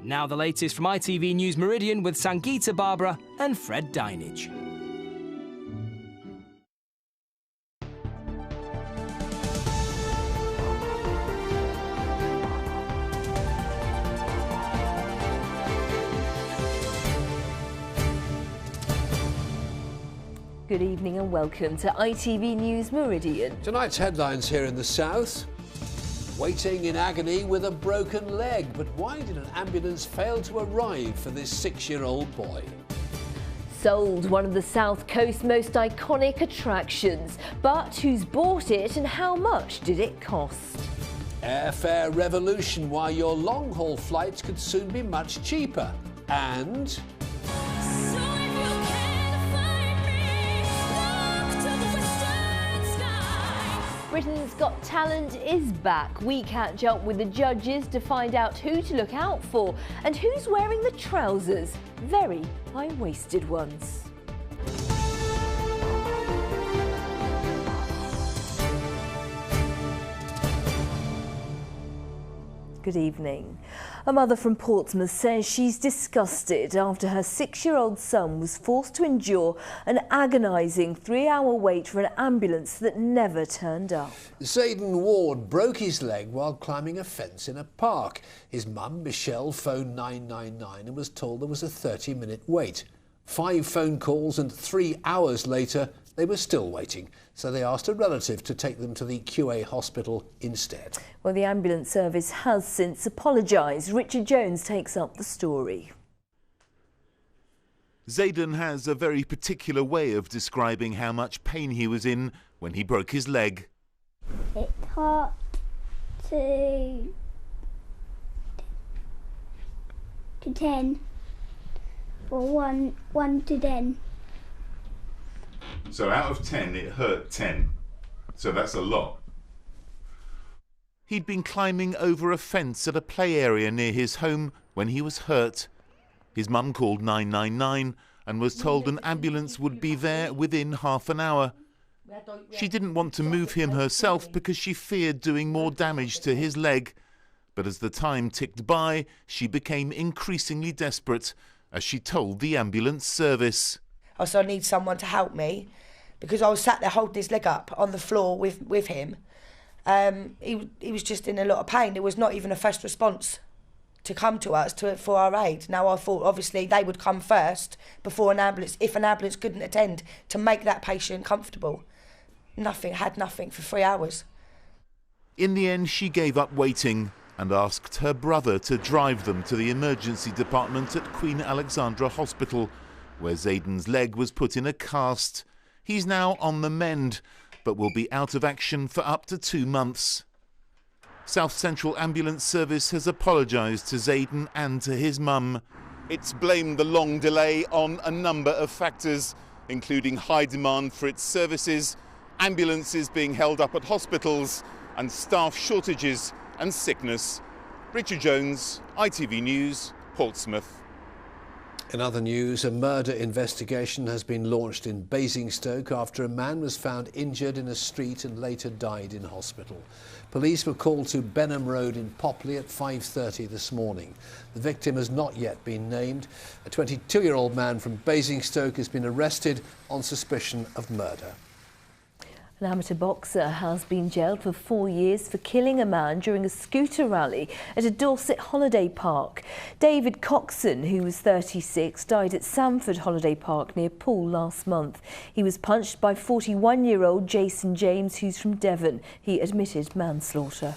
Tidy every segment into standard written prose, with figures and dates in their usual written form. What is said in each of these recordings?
Now the latest from ITV News Meridian with Sangeeta Barbara and Fred Dinage. Good evening and welcome to ITV News Meridian. Tonight's headlines here in the south. Waiting in agony with a broken leg. But why did an ambulance fail to arrive for this 6-year-old boy? Sold, one of the South Coast's most iconic attractions. But who's bought it and how much did it cost? Airfare revolution, why your long-haul flights could soon be much cheaper. And Britain's Got Talent is back. We catch up with the judges to find out who to look out for and who's wearing the trousers. Very high-waisted ones. Good evening. A mother from Portsmouth says she's disgusted after her 6-year-old son was forced to endure an agonising 3-hour wait for an ambulance that never turned up. Zayden Ward broke his leg while climbing a fence in a park. His mum, Michelle, phoned 999 and was told there was a 30-minute wait. 5 phone calls and 3 hours later, they were still waiting, so they asked a relative to take them to the QA hospital instead. Well, the ambulance service has since apologised. Richard Jones takes up the story. Zayden has a very particular way of describing how much pain he was in when he broke his leg. It hurt to 10. Or 1 to 10. So out of 10, it hurt 10. So that's a lot. He'd been climbing over a fence at a play area near his home when he was hurt. His mum called 999 and was told an ambulance would be there within half an hour. She didn't want to move him herself because she feared doing more damage to his leg. But as the time ticked by, she became increasingly desperate, as she told the ambulance service. I said, I need someone to help me, because I was sat there holding his leg up on the floor with him. He was just in a lot of pain. There was not even a first response to come to us for our aid. Now I thought obviously they would come first before an ambulance, if an ambulance couldn't attend, to make that patient comfortable. Had nothing for 3 hours. In the end, she gave up waiting and asked her brother to drive them to the emergency department at Queen Alexandra Hospital, where Zayden's leg was put in a cast. He's now on the mend, but will be out of action for up to 2 months. South Central Ambulance Service has apologised to Zayden and to his mum. It's blamed the long delay on a number of factors, including high demand for its services, ambulances being held up at hospitals, and staff shortages and sickness. Richard Jones, ITV News, Portsmouth. In other news, a murder investigation has been launched in Basingstoke after a man was found injured in a street and later died in hospital. Police were called to Benham Road in Popley at 5:30 this morning. The victim has not yet been named. A 22-year-old man from Basingstoke has been arrested on suspicion of murder. An amateur boxer has been jailed for 4 years for killing a man during a scooter rally at a Dorset holiday park. David Coxon, who was 36, died at Samford Holiday Park near Poole last month. He was punched by 41-year-old Jason James, who's from Devon. He admitted manslaughter.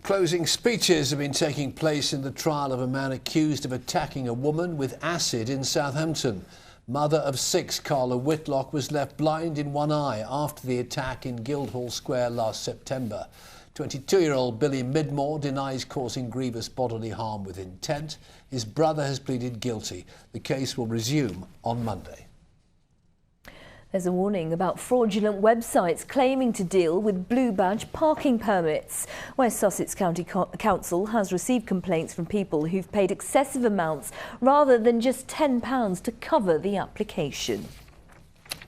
Closing speeches have been taking place in the trial of a man accused of attacking a woman with acid in Southampton. Mother of 6, Carla Whitlock, was left blind in one eye after the attack in Guildhall Square last September. 22-year-old Billy Midmore denies causing grievous bodily harm with intent. His brother has pleaded guilty. The case will resume on Monday. There's a warning about fraudulent websites claiming to deal with blue badge parking permits. West Sussex County Council has received complaints from people who've paid excessive amounts rather than just £10 to cover the application.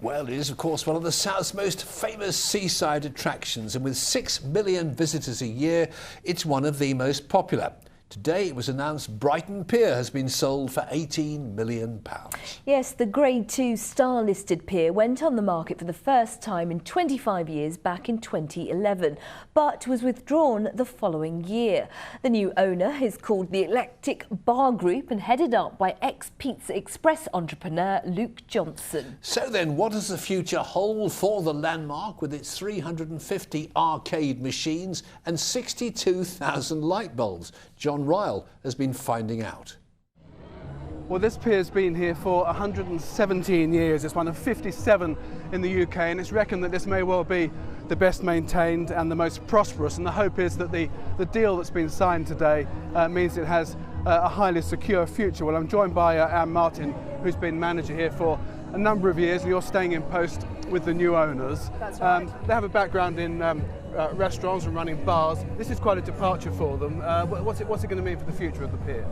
Well, it is, of course, one of the South's most famous seaside attractions, and with 6 million visitors a year, it's one of the most popular. Today it was announced Brighton Pier has been sold for £18 million. Yes, the Grade 2 star-listed pier went on the market for the first time in 25 years back in 2011, but was withdrawn the following year. The new owner is called the Eclectic Bar Group and headed up by ex-Pizza Express entrepreneur Luke Johnson. So then, what does the future hold for the landmark with its 350 arcade machines and 62,000 light bulbs? John Ryle has been finding out. Well, this pier's been here for 117 years. It's one of 57 in the UK, and it's reckoned that this may well be the best maintained and the most prosperous. And the hope is that the deal that's been signed today means it has a highly secure future. Well, I'm joined by Anne Martin, who's been manager here for a number of years, and you're staying in post with the new owners. That's right. They have a background in restaurants and running bars. This is quite a departure for them. What's it going to mean for the future of the pier?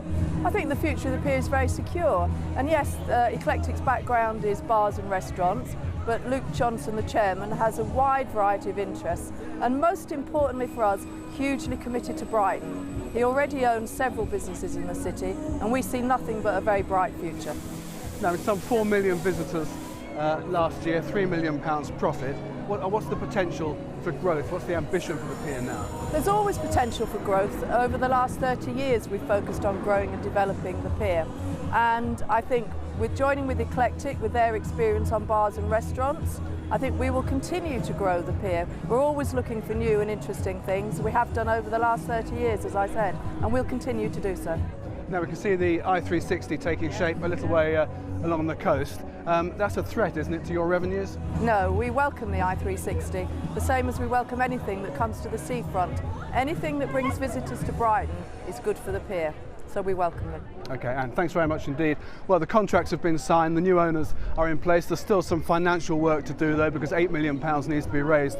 I think the future of the pier is very secure. And yes, Eclectic's background is bars and restaurants, but Luke Johnson, the chairman, has a wide variety of interests. And most importantly for us, hugely committed to Brighton. He already owns several businesses in the city, and we see nothing but a very bright future. Now, with some 4 million visitors last year, £3 million profit, what's the potential for growth? What's the ambition for the pier now? There's always potential for growth. Over the last 30 years, we've focused on growing and developing the pier. And I think with joining with Eclectic, with their experience on bars and restaurants, I think we will continue to grow the pier. We're always looking for new and interesting things. We have done over the last 30 years, as I said, and we'll continue to do so. Now we can see the I-360 taking shape a little way along the coast. That's a threat, isn't it, to your revenues? No, we welcome the I-360, the same as we welcome anything that comes to the seafront. Anything that brings visitors to Brighton is good for the pier, so we welcome them. Okay, Anne, thanks very much indeed. Well, the contracts have been signed, the new owners are in place. There's still some financial work to do though, because £8 million needs to be raised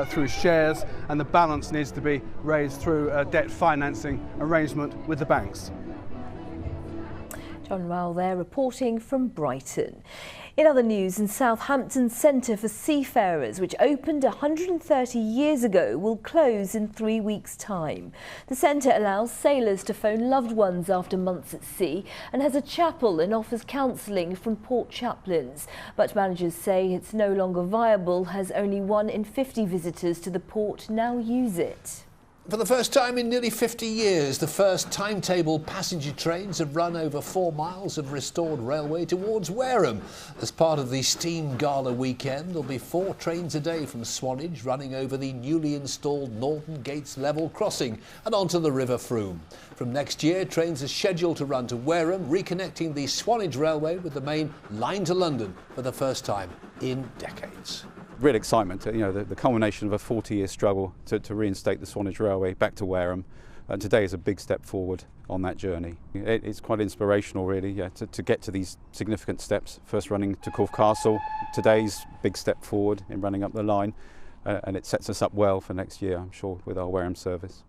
through shares, and the balance needs to be raised through a debt financing arrangement with the banks. John Ryle there reporting from Brighton. In other news, in Southampton's Centre for Seafarers, which opened 130 years ago, will close in 3 weeks' time. The centre allows sailors to phone loved ones after months at sea and has a chapel and offers counselling from port chaplains. But managers say it's no longer viable as only 1 in 50 visitors to the port now use it. For the first time in nearly 50 years, the first timetable passenger trains have run over 4 miles of restored railway towards Wareham. As part of the Steam Gala weekend, there'll be 4 trains a day from Swanage running over the newly installed Norton Gates level crossing and onto the River Frome. From next year, trains are scheduled to run to Wareham, reconnecting the Swanage Railway with the main line to London for the first time in decades. Real excitement, you know, the culmination of a 40-year struggle to reinstate the Swanage Railway back to Wareham. Today is a big step forward on that journey. It's quite inspirational, really, yeah, to get to these significant steps. First running to Corfe Castle, today's big step forward in running up the line, and it sets us up well for next year, I'm sure, with our Wareham service.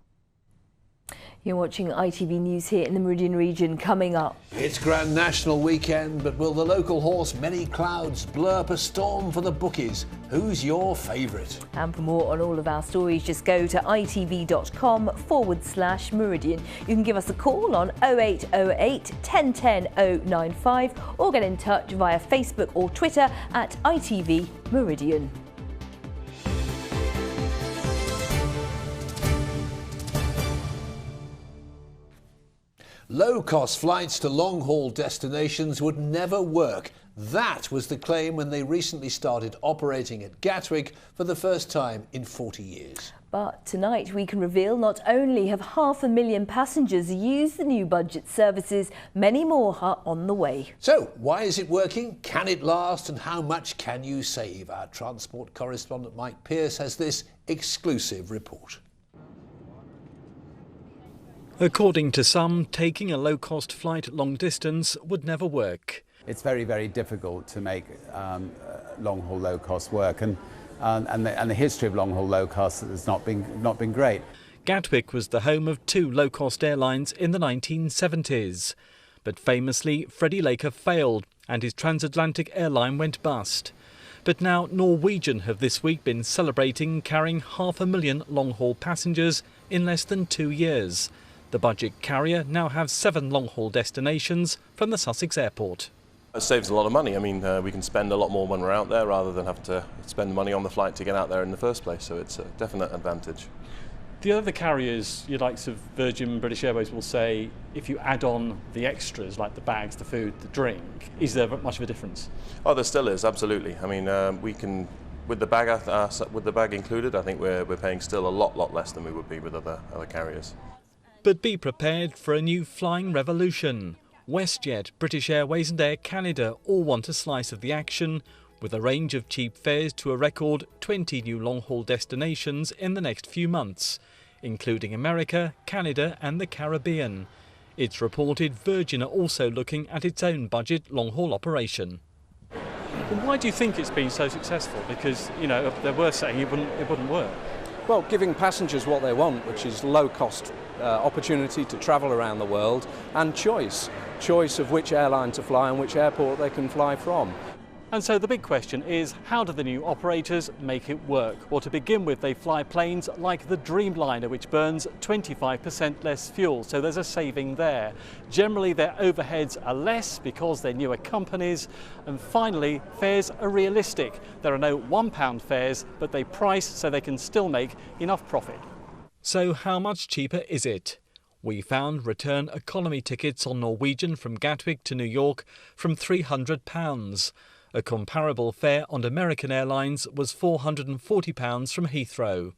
You're watching ITV News here in the Meridian region. Coming up, it's Grand National weekend, but will the local horse Many Clouds blur up a storm for the bookies? Who's your favourite? and for more on all of our stories, just go to itv.com/Meridian. You can give us a call on 0808 1010 095 or get in touch via Facebook or Twitter at ITV Meridian. Low-cost flights to long-haul destinations would never work. That was the claim when they recently started operating at Gatwick for the first time in 40 years. But tonight we can reveal not only have 500,000 passengers used the new budget services, many more are on the way. So, why is it working? Can it last? And how much can you save? Our transport correspondent Mike Pearce has this exclusive report. According to some, taking a low-cost flight long distance would never work. It's very, very difficult to make long-haul low-cost work, and the history of long-haul low-cost has not been great. Gatwick was the home of 2 low-cost airlines in the 1970s. But famously, Freddie Laker failed and his transatlantic airline went bust. But now Norwegian have this week been celebrating carrying 500,000 long-haul passengers in less than 2 years. The budget carrier now has 7 long-haul destinations from the Sussex airport. It saves a lot of money. I mean, we can spend a lot more when we're out there rather than have to spend money on the flight to get out there in the first place, so it's a definite advantage. The other carriers, your likes of Virgin and British Airways, will say if you add on the extras like the bags, the food, the drink, is there much of a difference? Oh, there still is, absolutely. I mean, we can, with the bag included, I think we're paying still a lot less than we would be with other carriers. But be prepared for a new flying revolution. WestJet, British Airways and Air Canada all want a slice of the action, with a range of cheap fares to a record 20 new long-haul destinations in the next few months, including America, Canada and the Caribbean. It's reported Virgin are also looking at its own budget long-haul operation. Well, why do you think it's been so successful? Because, you know, they were saying it wouldn't work. Well, giving passengers what they want, which is low-cost opportunity to travel around the world, and choice of which airline to fly and which airport they can fly from. And so the big question is, how do the new operators make it work? Well, to begin with, they fly planes like the Dreamliner, which burns 25% less fuel, so there's a saving there. Generally, their overheads are less because they're newer companies. And finally, fares are realistic. There are no £1 fares, but they price so they can still make enough profit. So how much cheaper is it? We found return economy tickets on Norwegian from Gatwick to New York from £300. A comparable fare on American Airlines was £440 from Heathrow.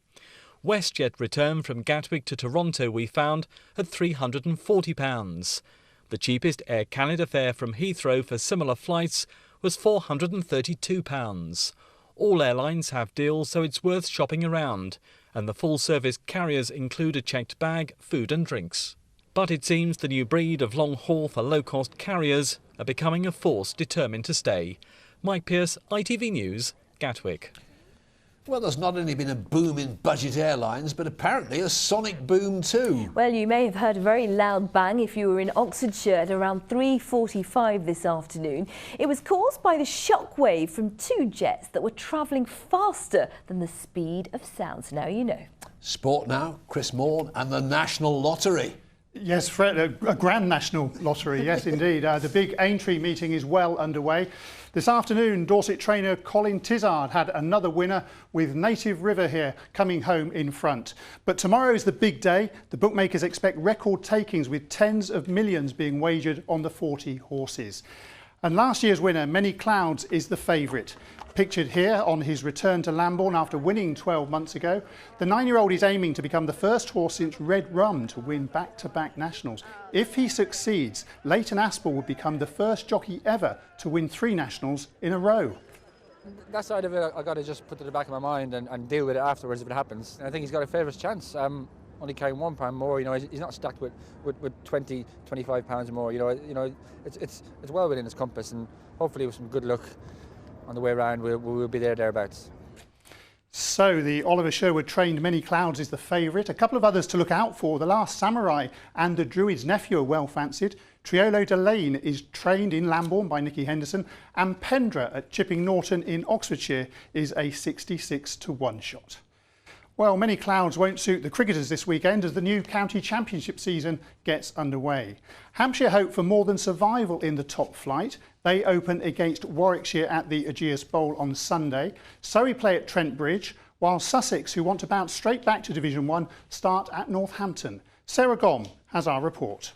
WestJet return from Gatwick to Toronto we found at £340. The cheapest Air Canada fare from Heathrow for similar flights was £432. All airlines have deals, so it's worth shopping around, and the full-service carriers include a checked bag, food and drinks. But it seems the new breed of long-haul for low-cost carriers are becoming a force determined to stay. Mike Pearce, ITV News, Gatwick. Well, there's not only been a boom in budget airlines, but apparently a sonic boom too. Well, you may have heard a very loud bang if you were in Oxfordshire at around 3:45 this afternoon. It was caused by the shockwave from 2 jets that were travelling faster than the speed of sound. So now you know. Sport now, Chris Morn and the National Lottery. Yes, Fred, a grand national lottery, yes indeed. The big Aintree meeting is well underway. This afternoon, Dorset trainer Colin Tizard had another winner, with Native River here coming home in front. But tomorrow is the big day. The bookmakers expect record takings, with tens of millions being wagered on the 40 horses. And last year's winner, Many Clouds, is the favourite. Pictured here on his return to Lambourn after winning 12 months ago, the 9-year-old is aiming to become the first horse since Red Rum to win back-to-back nationals. If he succeeds, Leighton Aspel would become the first jockey ever to win 3 nationals in a row. That side of it, I've got to just put to the back of my mind and deal with it afterwards if it happens. And I think he's got a favourite's chance. Only carrying £1 more, you know, he's not stacked with 20, £25 more. You know, it's well within his compass, and hopefully with some good luck on the way around, we'll be thereabouts. So the Oliver Sherwood trained Many Clouds is the favourite. A couple of others to look out for. The Last Samurai and the Druid's Nephew are well fancied. Triolo de Lane is trained in Lambourn by Nicky Henderson, and Pendra at Chipping Norton in Oxfordshire is a 66-to-1 shot. Well, Many Clouds won't suit the cricketers this weekend as the new county championship season gets underway. Hampshire hope for more than survival in the top flight. They open against Warwickshire at the Ageas Bowl on Sunday. Surrey play at Trent Bridge, while Sussex, who want to bounce straight back to Division 1, start at Northampton. Sarah Gom has our report.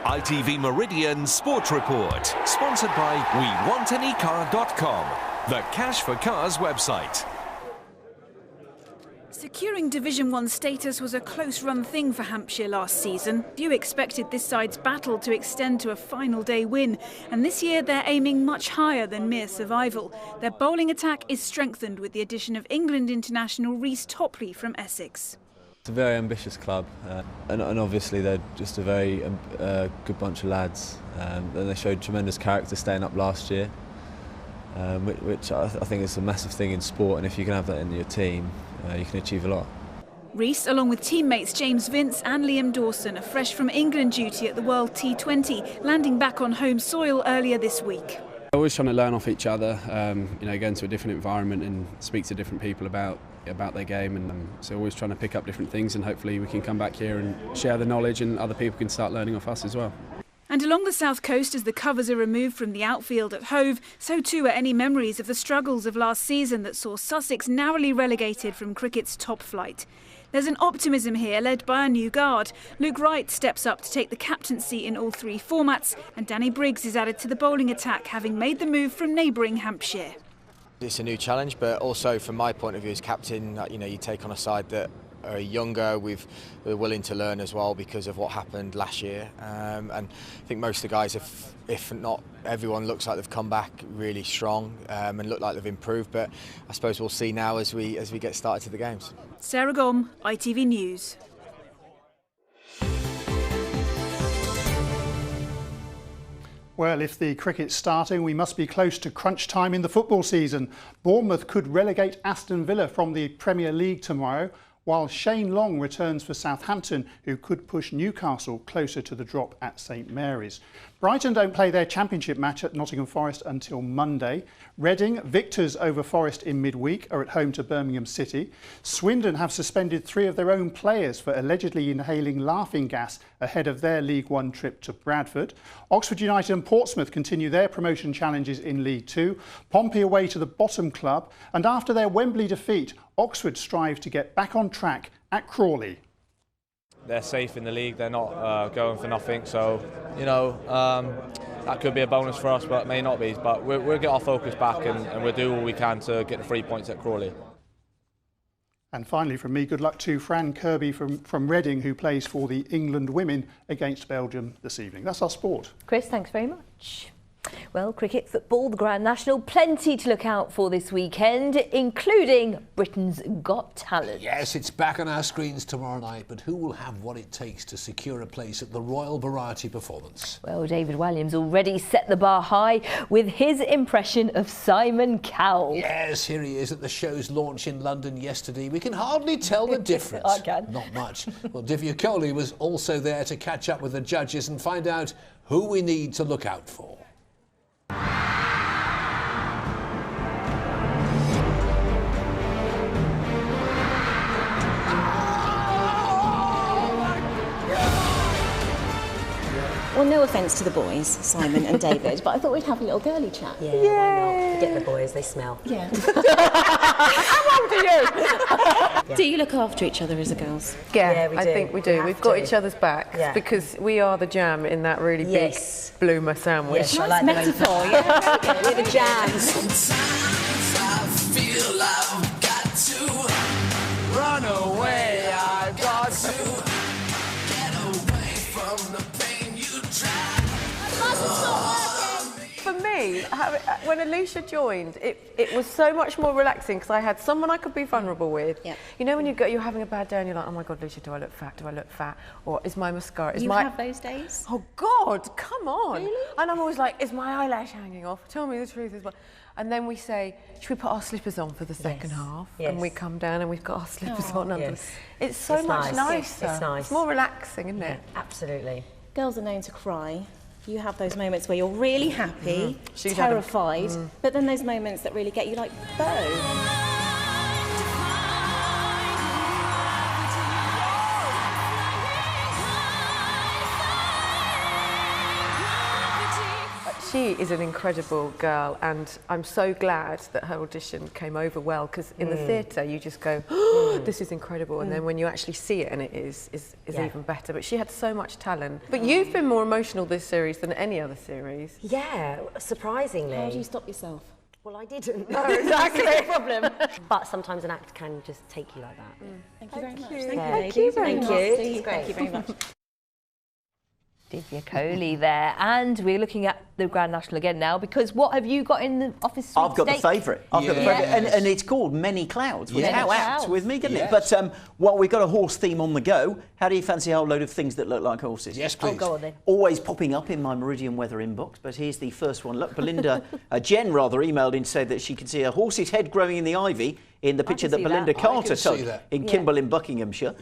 ITV Meridian Sports Report, sponsored by WeWantAnyCar.com, the Cash for Cars website. Securing Division 1 status was a close-run thing for Hampshire last season. Few expected this side's battle to extend to a final day win, and this year they're aiming much higher than mere survival. Their bowling attack is strengthened with the addition of England international Reece Topley from Essex. It's a very ambitious club, and obviously they're just a very good bunch of lads, and they showed tremendous character staying up last year, which I think is a massive thing in sport, and if you can have that in your team, you can achieve a lot. Reece, along with teammates James Vince and Liam Dawson, are fresh from England duty at the World T20, landing back on home soil earlier this week. Always trying to learn off each other, you know, go into a different environment and speak to different people about about their game, and so always trying to pick up different things, and hopefully we can come back here and share the knowledge and other people can start learning off us as well. And along the south coast, as the covers are removed from the outfield at Hove, so too are any memories of the struggles of last season that saw Sussex narrowly relegated from cricket's top flight. There's an optimism here led by a new guard. Luke Wright steps up to take the captaincy in all 3 formats, and Danny Briggs is added to the bowling attack, having made the move from neighbouring Hampshire. It's a new challenge, but also from my point of view as captain, you take on a side that are younger, we're willing to learn as well because of what happened last year. And I think most of the guys, if not everyone, looks like they've come back really strong and look like they've improved. But I suppose we'll see now as we get started to the games. Sarah Gom, ITV News. Well, if the cricket's starting, we must be close to crunch time in the football season. Bournemouth could relegate Aston Villa from the Premier League tomorrow, while Shane Long returns for Southampton, who could push Newcastle closer to the drop at St Mary's. Brighton don't play their championship match at Nottingham Forest until Monday. Reading, victors over Forest in midweek, are at home to Birmingham City. Swindon have suspended 3 of their own players for allegedly inhaling laughing gas ahead of their League One trip to Bradford. Oxford United and Portsmouth continue their promotion challenges in League Two. Pompey away to the bottom club. And after their Wembley defeat, Oxford strive to get back on track at Crawley. They're safe in the league, they're not going for nothing, so that could be a bonus for us, but may not be. But we'll get our focus back and we'll do all we can to get the 3 points at Crawley. And finally from me, good luck to Fran Kirby from Reading, who plays for the England women against Belgium this evening. That's our sport. Chris, thanks very much. Well, cricket, football, the Grand National, plenty to look out for this weekend, including Britain's Got Talent. Yes, it's back on our screens tomorrow night, but who will have what it takes to secure a place at the Royal Variety Performance? Well, David Walliams already set the bar high with his impression of Simon Cowell. Yes, here he is at the show's launch in London yesterday. We can hardly tell the difference. I can. Not much. Well, Divya Kohli was also there to catch up with the judges and find out who we need to look out for. Well, no offence to the boys, Simon and David, but I thought we'd have a little girly chat. Yeah, why not? Forget the boys, they smell. Yeah. How old are you? Do you look after each other as a girls? Yeah, we I do. think we do. We've got each other's backs because we are the jam in that really big bloomer sandwich. Yes, I like metaphor, yeah. We're the jams. Sometimes I feel I've got to run away. I've got to get away from the pain you drive. For me, when Alicia joined, it was so much more relaxing because I had someone I could be vulnerable with. Yeah. You know when you're having a bad day and you're like, oh my God, Alicia, do I look fat? Do I look fat? Or is my mascara? You have those days? Oh God, come on! Really? And I'm always like, is my eyelash hanging off? Tell me the truth. And then we say, should we put our slippers on for the second half? Yes. And we come down and we've got our slippers on under. Yes. It's so It's much nice. nicer. It's nice. It's more relaxing, isn't it? Absolutely. Girls are known to cry. You have those moments where you're really happy, She's had 'em. terrified, but then those moments that really get you like, Bo. She is an incredible girl, and I'm so glad that her audition came over well, because in the theatre you just go, oh, this is incredible, and then when you actually see it and it is even better. But she had so much talent. But you've been more emotional this series than any other series. Yeah, surprisingly. How do you stop yourself? Well, I didn't. No, exactly. That's the problem. But sometimes an act can just take you like that. Thank you very much. Thank you, you very much. much. It's great. Thank you very much. Divya Kohli there, and we're looking at the Grand National again now, because what have you got in the office? I've got the favourite. I've got the favourite, and it's called Many Clouds, which is how apt with me, isn't it? But well, we've got a horse theme on the go. How do you fancy a whole load of things that look like horses? Yes, please. Oh, go on then. Always popping up in my Meridian weather inbox, but here's the first one. Look, Belinda, Jen rather, emailed in, said that she could see a horse's head growing in the ivy in the picture that Belinda Carter took in Kimble in Buckinghamshire.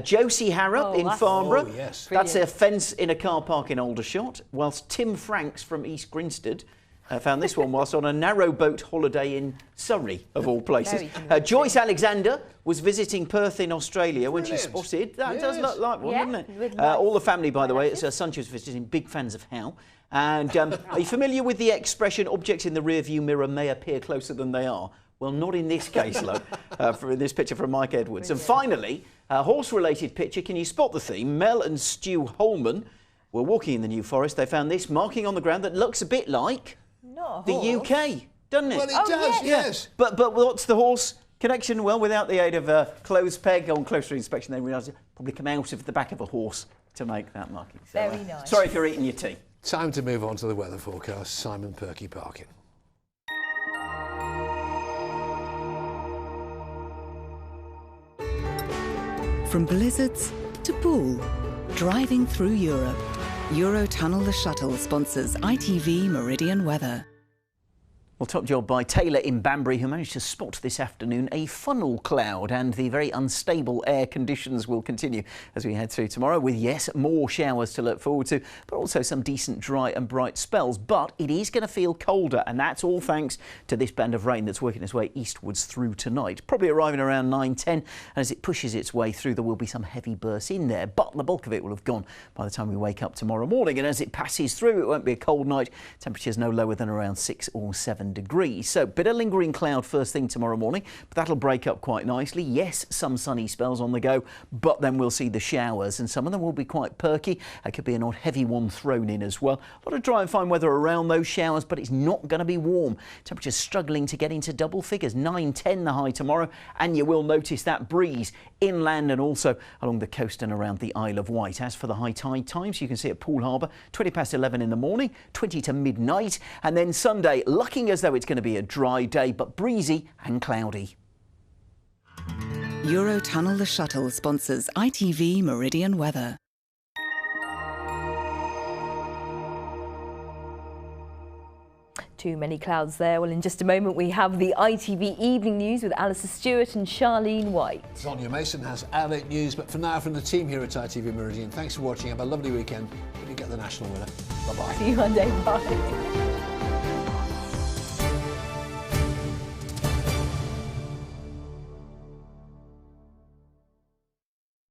Josie Harrop in Farnborough. That's a fence in a car park in Aldershot, whilst Tim Franks from East Grinstead found this one whilst on a narrowboat holiday in Surrey, of all places. Joyce Alexander was visiting Perth in Australia when she spotted. That does look like one, doesn't it? All the family, by the way, it's her son she was visiting, big fans of Hal. And are you familiar with the expression, objects in the rearview mirror may appear closer than they are? Well, not in this case, though, for this picture from Mike Edwards. And finally, a horse-related picture. Can you spot the theme? Mel and Stu Holman were walking in the New Forest. They found this marking on the ground that looks a bit like the UK, doesn't it? Well, it does, yes. But what's the horse connection? Well, without the aid of a clothes peg on closer inspection, they realised it probably come out of the back of a horse to make that marking. So, Very nice. Sorry if you're eating your tea. Time to move on to the weather forecast. Simon Perky Parkin. From blizzards to pool, driving through Europe, Eurotunnel the Shuttle sponsors ITV Meridian Weather. Well, top job by Taylor in Banbury, who managed to spot this afternoon a funnel cloud, and the very unstable air conditions will continue as we head through tomorrow with, yes, more showers to look forward to, but also some decent dry and bright spells. But it is going to feel colder, and that's all thanks to this band of rain that's working its way eastwards through tonight. Probably arriving around 9-10, and as it pushes its way through, there will be some heavy bursts in there, but the bulk of it will have gone by the time we wake up tomorrow morning. And as it passes through, it won't be a cold night. Temperatures no lower than around 6 or 7 degrees. So bit of lingering cloud first thing tomorrow morning, but that'll break up quite nicely. Yes, some sunny spells on the go, but then we'll see the showers, and some of them will be quite perky. There could be an odd heavy one thrown in as well. A lot of dry and fine weather around those showers, but it's not going to be warm. Temperatures struggling to get into double figures. 9-10 the high tomorrow, and you will notice that breeze inland and also along the coast and around the Isle of Wight. As for the high tide times, you can see at Poole Harbour 20 past 11 in the morning, 20 to midnight, and then Sunday looking as though it's going to be a dry day, but breezy and cloudy. Eurotunnel the Shuttle sponsors ITV Meridian Weather. Too many clouds there. Well, in just a moment we have the ITV Evening News with Alistair Stewart and Charlene White. Sonia Mason has Outlet News, but for now, from the team here at ITV Meridian, thanks for watching. Have a lovely weekend. When you get the national winner. Bye-bye. See you Monday. Bye.